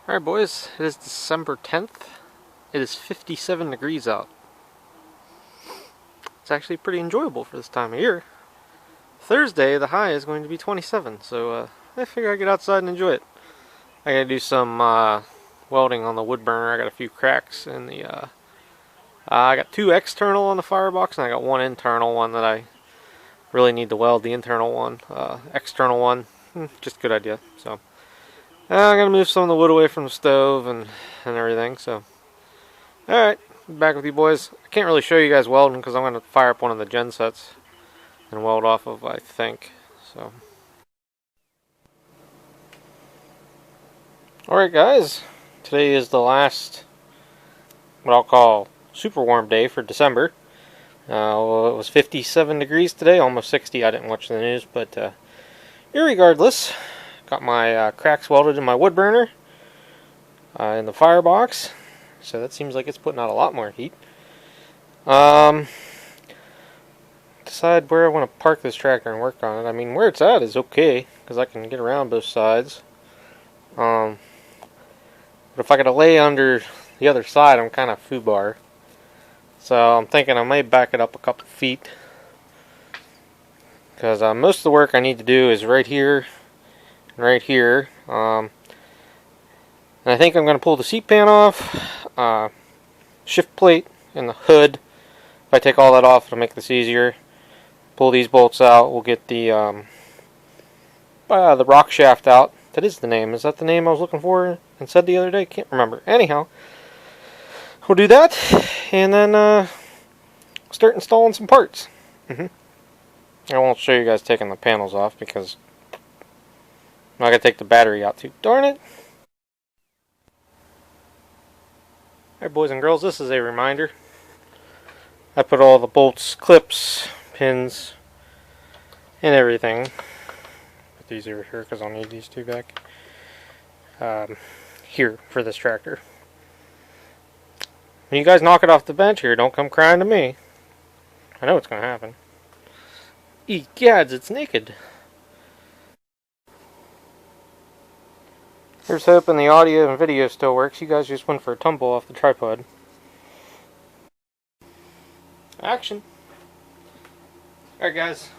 Alright boys, it is December 10th. It is 57 degrees out. It's actually pretty enjoyable for this time of year. Thursday, the high is going to be 27, so I figure I'd get outside and enjoy it. I gotta do some welding on the wood burner. I got a few cracks in the... I got two external on the firebox, and I got one internal one that I really need to weld. The internal one, external one, just a good idea. So I'm gonna move some of the wood away from the stove and everything. So alright, back with you boys. I can't really show you guys welding because I'm gonna fire up one of the gen sets and weld off of, I think. So alright guys, today is the last, what I'll call, super warm day for December. Well, it was 57 degrees today, almost 60. I didn't watch the news, but irregardless, got my cracks welded in my wood burner in the firebox, so that seems like it's putting out a lot more heat. Decide where I want to park this tractor and work on it. I mean, where it's at is okay because I can get around both sides. But if I gotta lay under the other side, I'm kind of foobar. So I'm thinking I may back it up a couple feet, because most of the work I need to do is right here and right here. And I think I'm going to pull the seat pan off, shift plate, and the hood. If I take all that off, it'll make this easier. Pull these bolts out. We'll get the rock shaft out. That is the name. Is that the name I was looking for and said the other day? Can't remember. Anyhow, we'll do that, and then start installing some parts. I won't show you guys taking the panels off because I gotta take the battery out too. Darn it! Alright boys and girls, this is a reminder. I put all the bolts, clips, pins, and everything. Put these over here because I'll need these two back. Here for this tractor. When you guys knock it off the bench here, don't come crying to me. I know what's going to happen. Egads, it's naked. Here's hoping the audio and video still works. You guys just went for a tumble off the tripod. Action. Alright guys.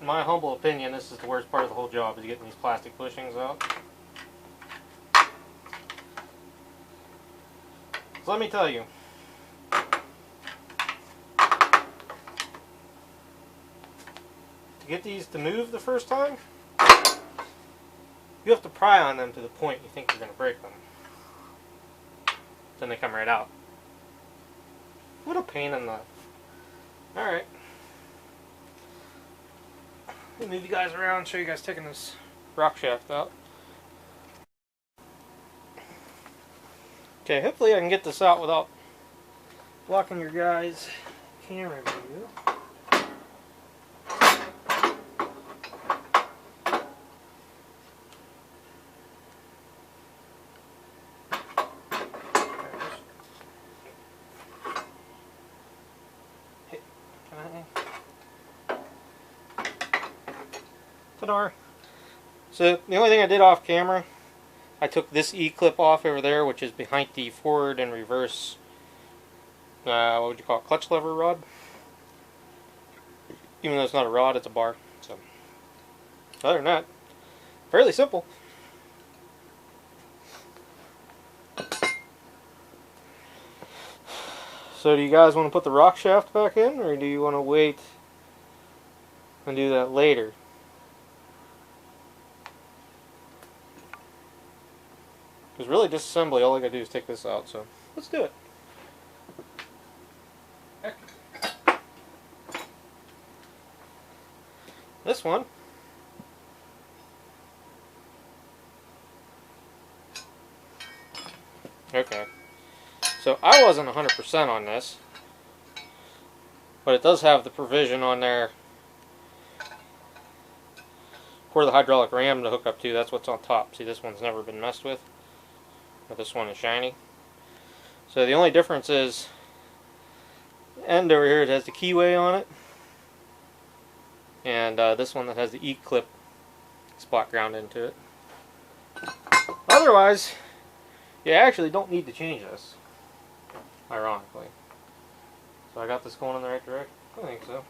In my humble opinion, this is the worst part of the whole job, is getting these plastic bushings out. So let me tell you, to get these to move the first time, you have to pry on them to the point you think you're going to break them. Then they come right out. What a pain in the... Alright. Let me move you guys around and show you guys taking this rock shaft out. Okay, hopefully I can get this out without blocking your guys' camera view. Hey, can I? Ta-da! So the only thing I did off camera, I took this E-clip off over there, which is behind the forward and reverse, what would you call it, clutch lever rod? Even though it's not a rod, it's a bar. So, other than that, fairly simple. So do you guys want to put the rock shaft back in, or do you want to wait and do that later? Because really, disassembly, all I gotta do is take this out, so let's do it. Heck. This one. Okay. So I wasn't 100% on this, but it does have the provision on there for the hydraulic ram to hook up to. That's what's on top. See, this one's never been messed with. But this one is shiny. So the only difference is the end over here, it has the keyway on it, and this one that has the E-clip spot ground into it. Otherwise, you actually don't need to change this, ironically. So I got this going in the right direction? I think so.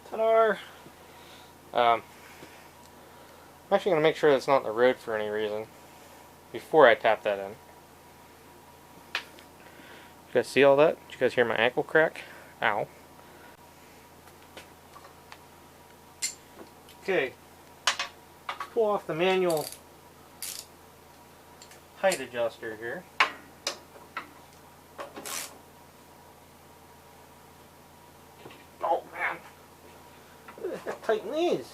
Ta-da! I'm actually going to make sure that it's not in the road for any reason before I tap that in. You guys see all that? Did you guys hear my ankle crack? Ow. Okay. Pull off the manual height adjuster here. Oh man! I gotta tighten these.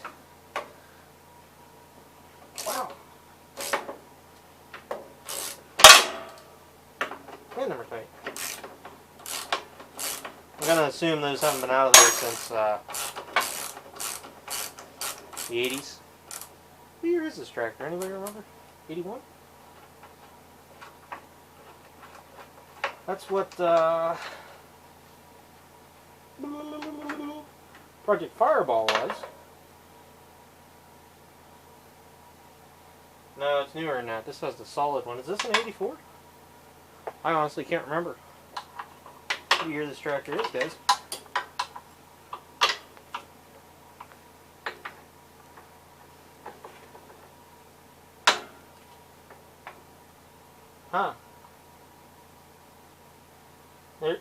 Wow. And number tight. I'm gonna assume those haven't been out of there since the 80s. What year is this tractor? Anybody remember? 81? That's what Project Fireball was. No, it's newer than that. This has the solid one. Is this an 84? I honestly can't remember what year this tractor is, guys. Huh. There.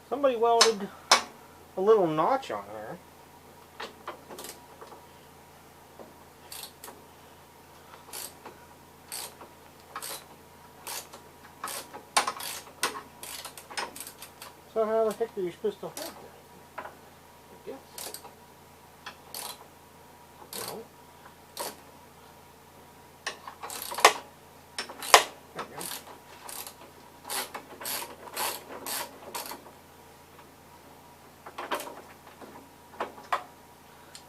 Somebody welded a little notch on there. So how the heck are you supposed to hold that? I guess. No. There we go.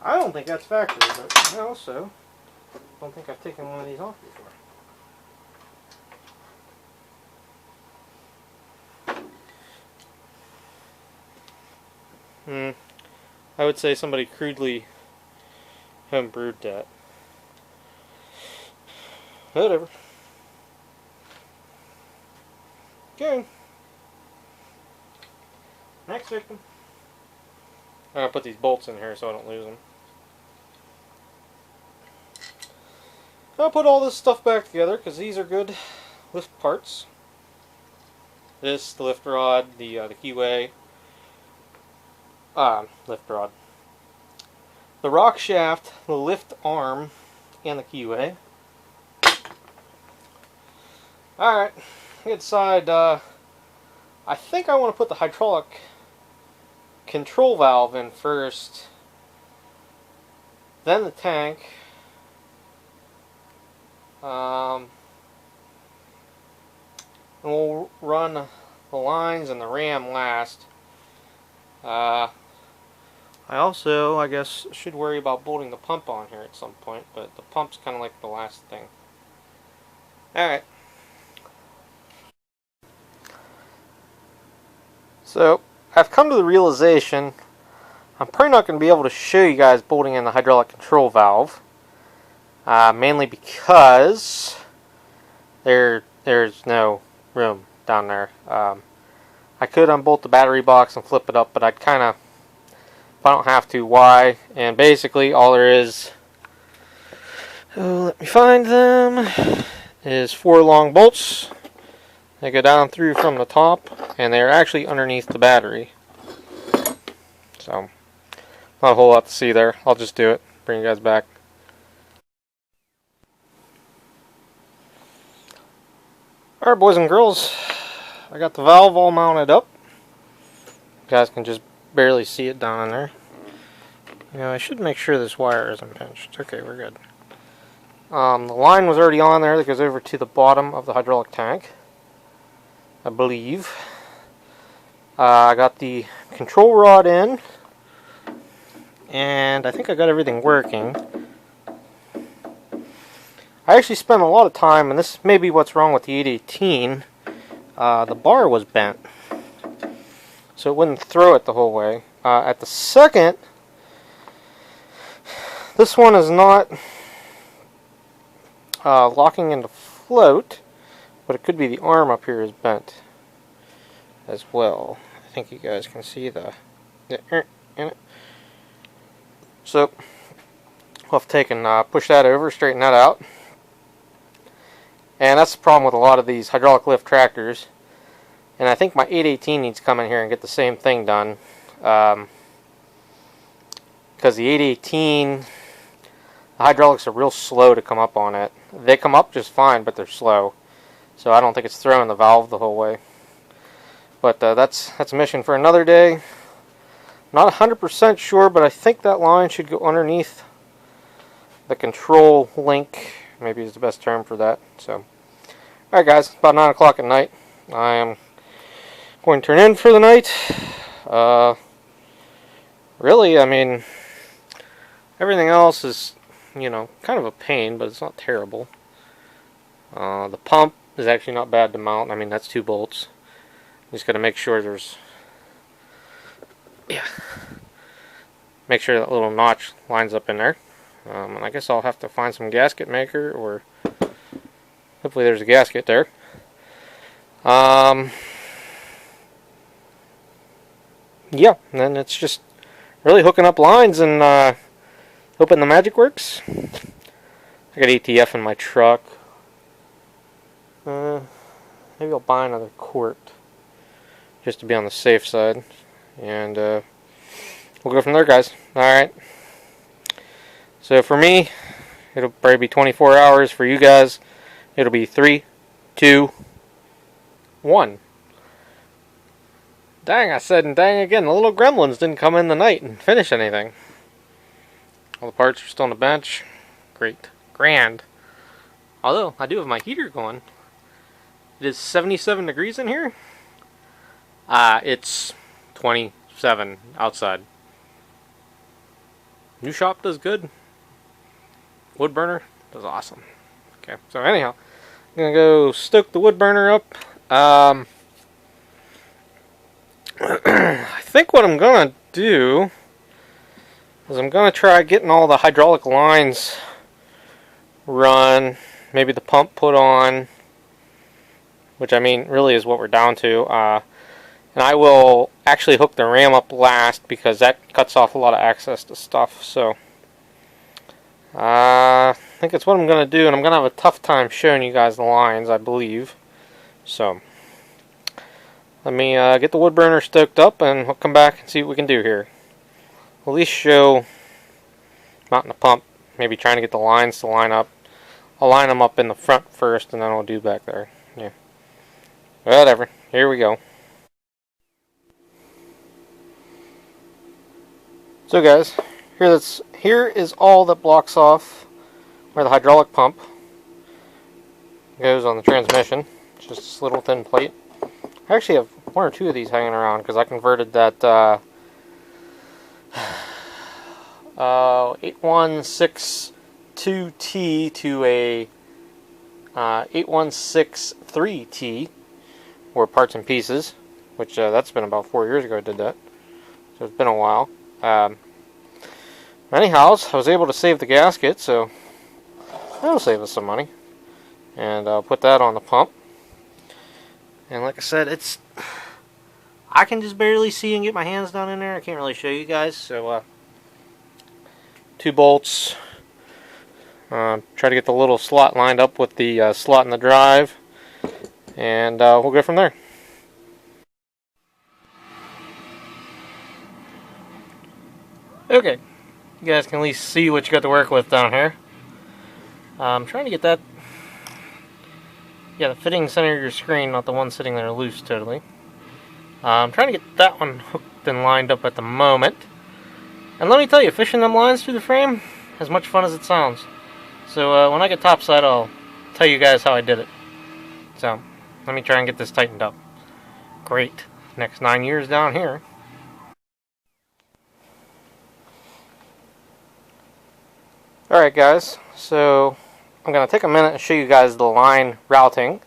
I don't think that's factory, but I also don't think I've taken one of these off before. I would say somebody crudely homebrewed that. Whatever. Okay. Next victim. I'm gonna put these bolts in here so I don't lose them. I'll put all this stuff back together because these are good lift parts. This, the lift rod, the keyway. Lift rod. The rock shaft, the lift arm, and the keyway. Alright, inside, I think I want to put the hydraulic control valve in first, then the tank, and we'll run the lines and the ram last. I also, I guess, should worry about bolting the pump on here at some point, but the pump's kind of like the last thing. Alright. So, I've come to the realization I'm probably not going to be able to show you guys bolting in the hydraulic control valve. Mainly because there's no room down there. I could unbolt the battery box and flip it up, but I'd kind of, if I don't have to, why? And basically all there is, let me find them, is 4 long bolts. They go down through from the top, and they're actually underneath the battery. So, not a whole lot to see there. I'll just do it, bring you guys back. Alright, boys and girls, I got the valve all mounted up. You guys can just barely see it down in there. You know, I should make sure this wire isn't pinched. Okay, we're good. The line was already on there that goes over to the bottom of the hydraulic tank, I believe. I got the control rod in, and I think I got everything working. I actually spent a lot of time, and this may be what's wrong with the 818. The bar was bent, so it wouldn't throw it the whole way. At the second, this one is not locking into float, but it could be the arm up here is bent as well. I think you guys can see the in it. So we'll have to take and push that over, straighten that out. And that's the problem with a lot of these hydraulic lift tractors. And I think my 818 needs to come in here and get the same thing done. Because the 818, the hydraulics are real slow to come up on it. They come up just fine, but they're slow. So I don't think it's throwing the valve the whole way. But that's a mission for another day. Not 100% sure, but I think that line should go underneath the control link. Maybe is the best term for that. So, alright guys, about 9 o'clock at night. I am going to turn in for the night. Really, I mean, everything else is, you know, kind of a pain, but it's not terrible. The pump is actually not bad to mount. I mean, that's 2 bolts. Just got to make sure there's, make sure that little notch lines up in there. And I guess I'll have to find some gasket maker, or hopefully there's a gasket there. Yeah, and then it's just really hooking up lines and hoping the magic works. I got ATF in my truck. Maybe I'll buy another quart just to be on the safe side. And we'll go from there, guys. Alright. So for me, it'll probably be 24 hours. For you guys, it'll be 3, 2, 1. Dang, I said and dang again. The little gremlins didn't come in the night and finish anything. All the parts are still on the bench. Great. Grand. Although, I do have my heater going. It is 77 degrees in here. It's 27 outside. New shop does good. Wood burner does awesome. Okay, so anyhow, I'm gonna go stoke the wood burner up. I think what I'm gonna do is I'm gonna try getting all the hydraulic lines run, maybe the pump put on, which I mean really is what we're down to. And I will actually hook the ram up last because that cuts off a lot of access to stuff. So I think that's what I'm going to do, and I'm going to have a tough time showing you guys the lines, I believe. So let me get the wood burner stoked up, and we'll come back and see what we can do here. At least show mounting the pump, maybe trying to get the lines to line up. I'll line them up in the front first, and then I'll do back there. Yeah. Whatever. Here we go. So guys, here is all that blocks off where the hydraulic pump goes on the transmission. It's just this little thin plate. I actually have 1 or 2 of these hanging around because I converted that 8162T to a 8163T, or parts and pieces, which that's been about 4 years ago I did that. So it's been a while. Anyhow, I was able to save the gasket, so that'll save us some money. And I'll put that on the pump. And like I said, I can just barely see and get my hands down in there. I can't really show you guys. So 2 bolts. Try to get the little slot lined up with the slot in the drive. And we'll go from there. Okay, you guys can at least see what you got to work with down here. I'm trying to get that, the fitting center of your screen, not the one sitting there loose totally. I'm trying to get that one hooked and lined up at the moment. And let me tell you, fishing them lines through the frame, as much fun as it sounds. So when I get topside, I'll tell you guys how I did it. So let me try and get this tightened up. Great. Next 9 years down here. Alright guys, so I'm going to take a minute and show you guys the line routing.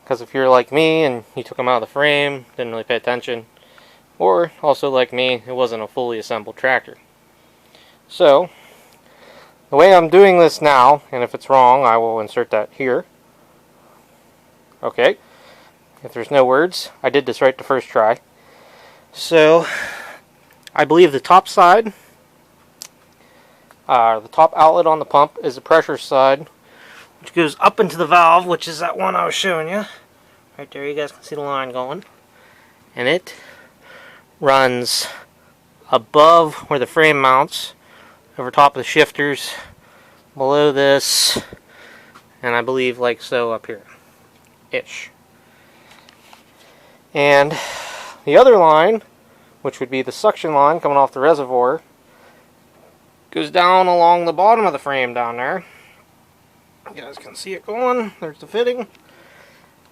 Because if you're like me and you took them out of the frame, didn't really pay attention, or also like me, it wasn't a fully assembled tractor. So, the way I'm doing this now, and if it's wrong, I will insert that here. Okay. If there's no words, I did this right the first try. So, I believe the top side, the top outlet on the pump is the pressure side, which goes up into the valve, which is that one I was showing you. Right there, you guys can see the line going. And it runs above where the frame mounts, over top of the shifters, below this, and I believe like so up here. Ish. And the other line, which would be the suction line coming off the reservoir, goes down along the bottom of the frame down there. You guys can see it going. There's the fitting.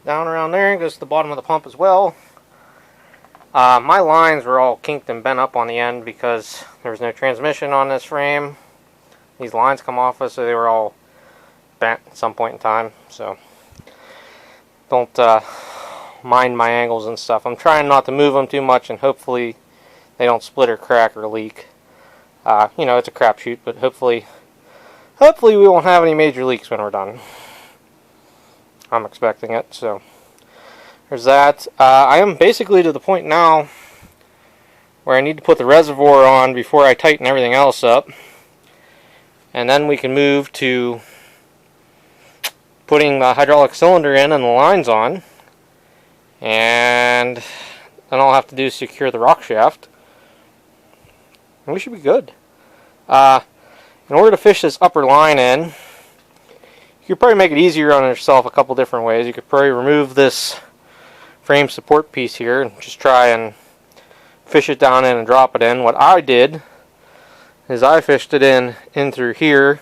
Down around there, it goes to the bottom of the pump as well. My lines were all kinked and bent up on the end because there was no transmission on this frame. These lines come off us, so they were all bent at some point in time. So don't mind my angles and stuff. I'm trying not to move them too much, and hopefully they don't split or crack or leak. You know, it's a crapshoot, but hopefully we won't have any major leaks when we're done. I'm expecting it, so there's that. I am basically to the point now where I need to put the reservoir on before I tighten everything else up, and then we can move to putting the hydraulic cylinder in and the lines on, and then all I have to do is secure the rock shaft, and we should be good. In order to fish this upper line in, you could probably make it easier on yourself a couple different ways. You could probably remove this frame support piece here and just try and fish it down in and drop it in. What I did is I fished it in through here,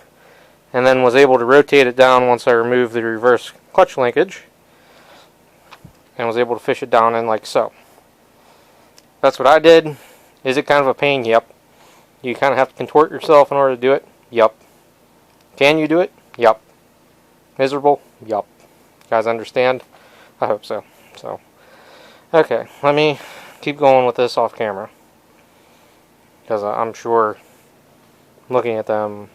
and then was able to rotate it down once I removed the reverse clutch linkage, and was able to fish it down in like so. That's what I did. Is it kind of a pain? Yep. You kind of have to contort yourself in order to do it? Yep. Can you do it? Yep. Miserable? Yup. You guys understand? I hope so. Okay, let me keep going with this off camera, because I'm sure looking at them,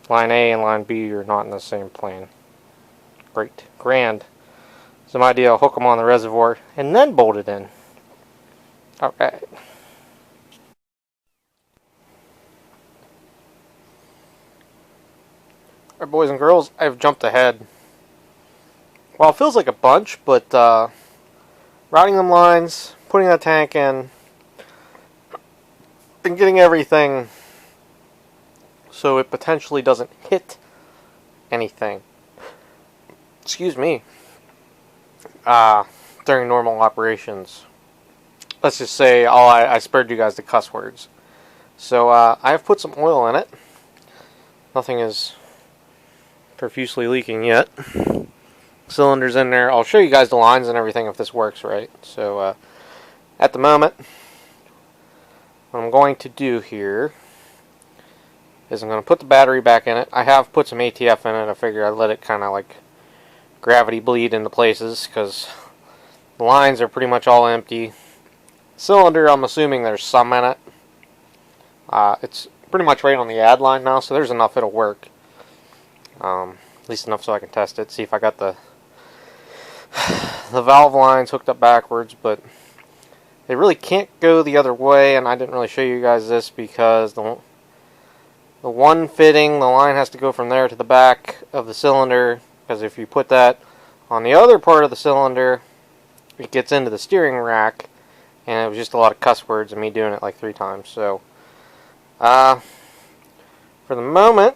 line A and line B are not in the same plane. Great. Grand. Some idea I'll hook them on the reservoir and then bolt it in. Okay. Alright, boys and girls, I've jumped ahead. Well, it feels like a bunch, but routing them lines, putting that tank in, and getting everything so it potentially doesn't hit anything. Excuse me. During normal operations. Let's just say I spared you guys the cuss words. So I have put some oil in it. Nothing is profusely leaking yet. Cylinders in there. I'll show you guys the lines and everything if this works right. So at the moment, what I'm going to do here is I'm going to put the battery back in it. I have put some ATF in it. I figure I'd let it kind of like gravity bleed into places, because the lines are pretty much all empty. Cylinder, I'm assuming there's some in it. It's pretty much right on the add line now, so there's enough it'll work. At least enough so I can test it, see if I got the valve lines hooked up backwards, but they really can't go the other way, and I didn't really show you guys this because the one fitting, the line has to go from there to the back of the cylinder, because if you put that on the other part of the cylinder, it gets into the steering rack, and it was just a lot of cuss words and me doing it like 3 times. So for the moment,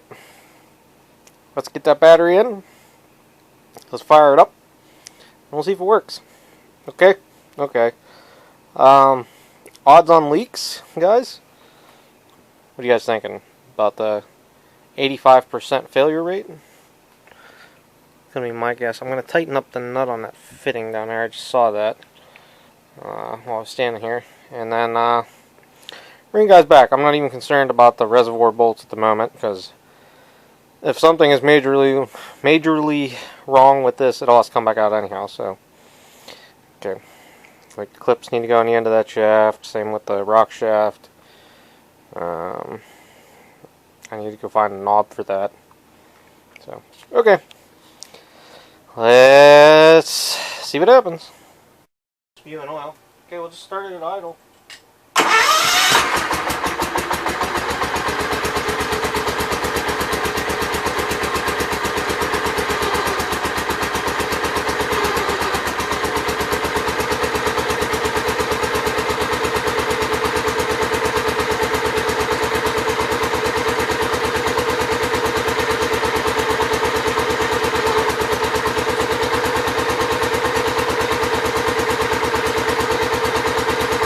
let's get that battery in, let's fire it up, and we'll see if it works. Okay? Okay. Odds on leaks, guys? What are you guys thinking about the 85% failure rate. Gonna be my guess. I'm gonna tighten up the nut on that fitting down there. I just saw that while I was standing here, and then bring you guys back. I'm not even concerned about the reservoir bolts at the moment, because if something is majorly wrong with this, it all has to come back out anyhow. So, okay, like the clips need to go on the end of that shaft. Same with the rock shaft. I need to go find a knob for that. So, okay. Let's see what happens. Spewing oil. Okay, we'll just start it at idle.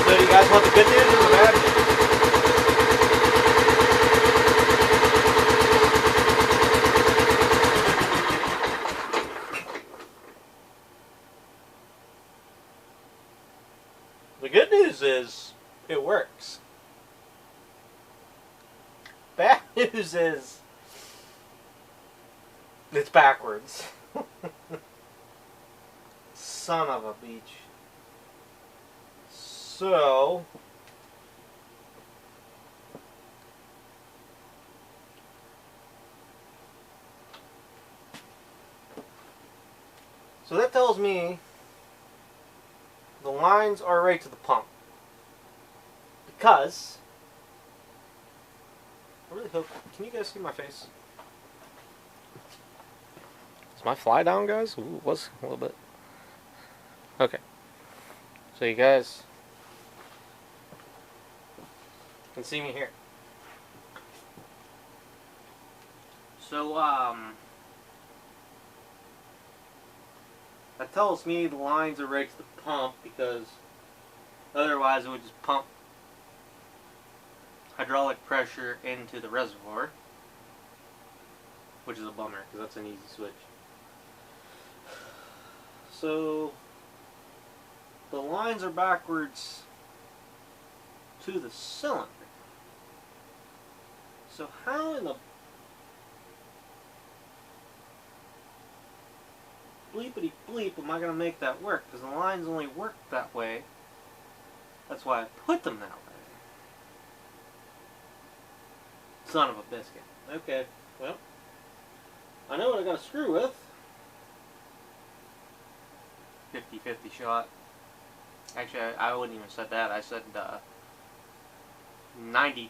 So do you guys want the good news or the bad news? The good news is it works. Bad news is it's backwards. Son of a beach. So that tells me the lines are right to the pump, because I really hope, can you guys see my face? Is my fly down, guys? Ooh, it was a little bit. Okay. So you guys can see me here. So, that tells me the lines are right to the pump, because otherwise it would just pump hydraulic pressure into the reservoir, which is a bummer because that's an easy switch. So the lines are backwards to the cylinder. So how in the bleepity bleep am I going to make that work? Because the lines only work that way. That's why I put them that way. Son of a biscuit. Okay, well, I know what I got to screw with. 50-50 shot. Actually, I wouldn't even said that. I said 90-10.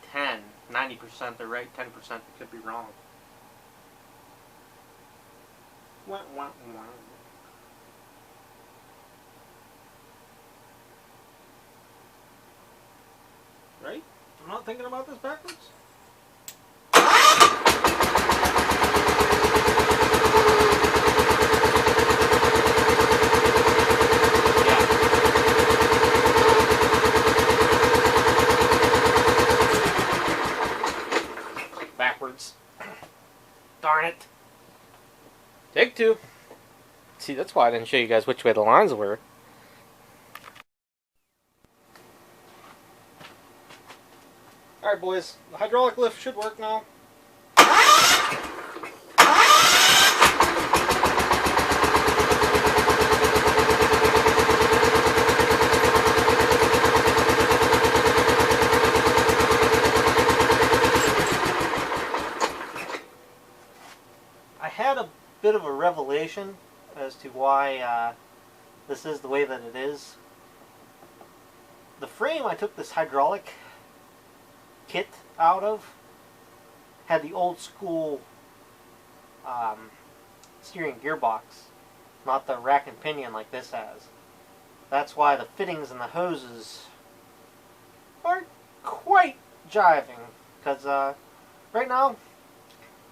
90% they're right, 10% could be wrong. Wah, wah, wah. Right? I'm not thinking about this backwards? Backwards. Darn it. Take two. See, that's why I didn't show you guys which way the lines were. Alright boys, the hydraulic lift should work now. I had a bit of a revelation as to why this is the way that it is. The frame I took this hydraulic kit out of had the old school steering gearbox, not the rack and pinion like this has. That's why the fittings and the hoses aren't quite jiving, because right now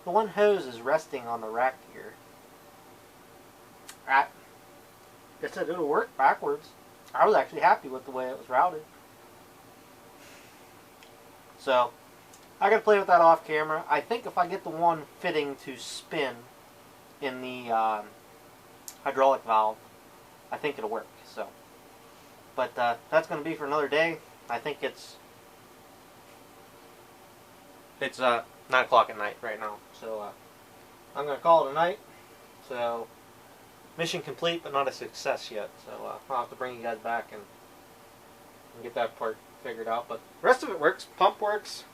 the one hose is resting on the rack gear. I said it'll work backwards. I was actually happy with the way it was routed. So, I gotta play with that off camera. I think if I get the one fitting to spin in the hydraulic valve, I think it'll work. So, but that's gonna be for another day. I think it's 9 o'clock at night right now. So I'm gonna call it a night. So mission complete, but not a success yet. So I'll have to bring you guys back and get that part figured out. But the rest of it works. Pump works.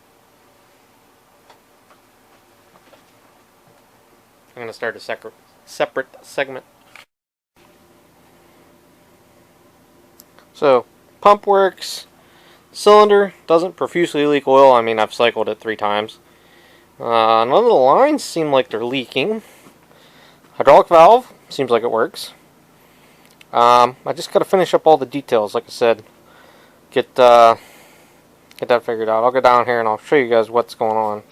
I'm going to start a separate segment. So, pump works. Cylinder doesn't profusely leak oil. I mean, I've cycled it 3 times. None of the lines seem like they're leaking. Hydraulic valve seems like it works. I just got to finish up all the details, like I said. Get that figured out. I'll go down here and I'll show you guys what's going on.